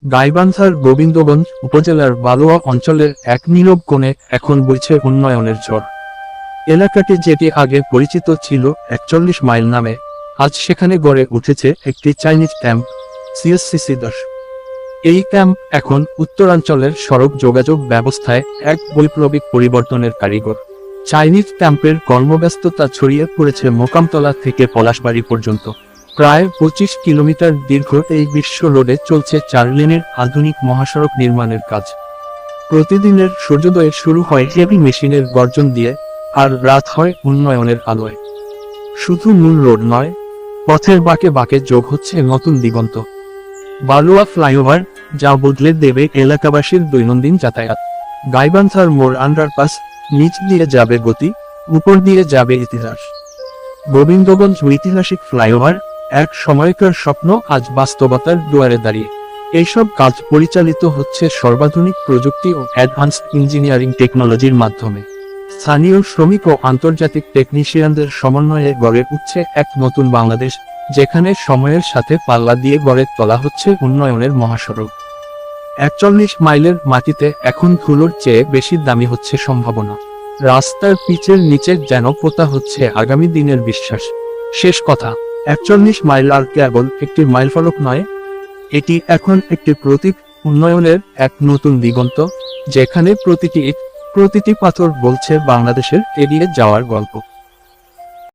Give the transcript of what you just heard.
গাইবান্ধার গোবিন্দগঞ্জ উপজেলার বালুয়া অঞ্চলের এক নীরব কোণে এখন বইছে উন্নয়নের ঝড়। এলাকাটি যেটি আগে পরিচিত ছিল ৪১ মাইল নামে, আজ সেখানে গড়ে উঠেছে একটি চাইনিজ ক্যাম্প, CSCC-10। এই ক্যাম্প এখন উত্তরাঞ্চলের সড়ক যোগাযোগ ব্যবস্থায় এক বৈপ্লবিক পরিবর্তনের কারিগর। চাইনিজ ক্যাম্পের কর্মব্যস্ততা ছড়িয়ে পড়েছে মোকামতলা থেকে পলাশবাড়ি পর্যন্ত। প্রায় ২৫ কিলোমিটার দীর্ঘ এই বিশ্ব রোডে চলছে ৪ লেনের আধুনিক মহাসড়ক নির্মাণের কাজ। প্রতিদিনের সূর্যোদয়ে শুরু হয় হেভি মেশিনের গর্জন দিয়ে, আর রাত হয় উন্নয়নের আলোয়। শুধু মূল রোড নয়, পথের বাঁকে বাঁকে যোগ হচ্ছে নতুন দিগন্ত। বালুয়া ফ্লাইওভার, যা বদলে দেবে এলাকাবাসীর দৈনন্দিন যাতায়াত। গাইবান্ধার মোড় আন্ডারপাস, নিচ দিয়ে যাবে গতি, উপর দিয়ে যাবে ইতিহাস। গোবিন্দগঞ্জ ঐতিহাসিক ফ্লাইওভার, এক সময়কার স্বপ্ন আজ বাস্তবতার দুয়ারে দাঁড়িয়ে। এইসব কাজ পরিচালিত হচ্ছে সর্বাধুনিক প্রযুক্তি ও অ্যাডভান্সড ইঞ্জিনিয়ারিং টেকনোলজির মাধ্যমে। স্থানীয় শ্রমিক ও আন্তর্জাতিক টেকনিশিয়ানদের সমন্বয়ে গড়ে উঠছে এক নতুন বাংলাদেশ, যেখানে সময়ের সাথে পাল্লা দিয়ে গড়ে তোলা হচ্ছে উন্নয়নের মহাসড়ক। ৪১ মাইলের মাটিতে এখন ধুলোর চেয়ে বেশি দামি হচ্ছে সম্ভাবনা। রাস্তার পিচের নিচে যেন পোতা হচ্ছে আগামী দিনের বিশ্বাস। শেষ কথা, ৪১ মাইল আর কেবল একটি মাইলফলক নয়, এটি এখন একটি প্রতীক, উন্নয়নের এক নতুন দিগন্ত, যেখানে প্রতিটি ইট, প্রতিটি পাথর বলছে বাংলাদেশের এগিয়ে যাওয়ার গল্প।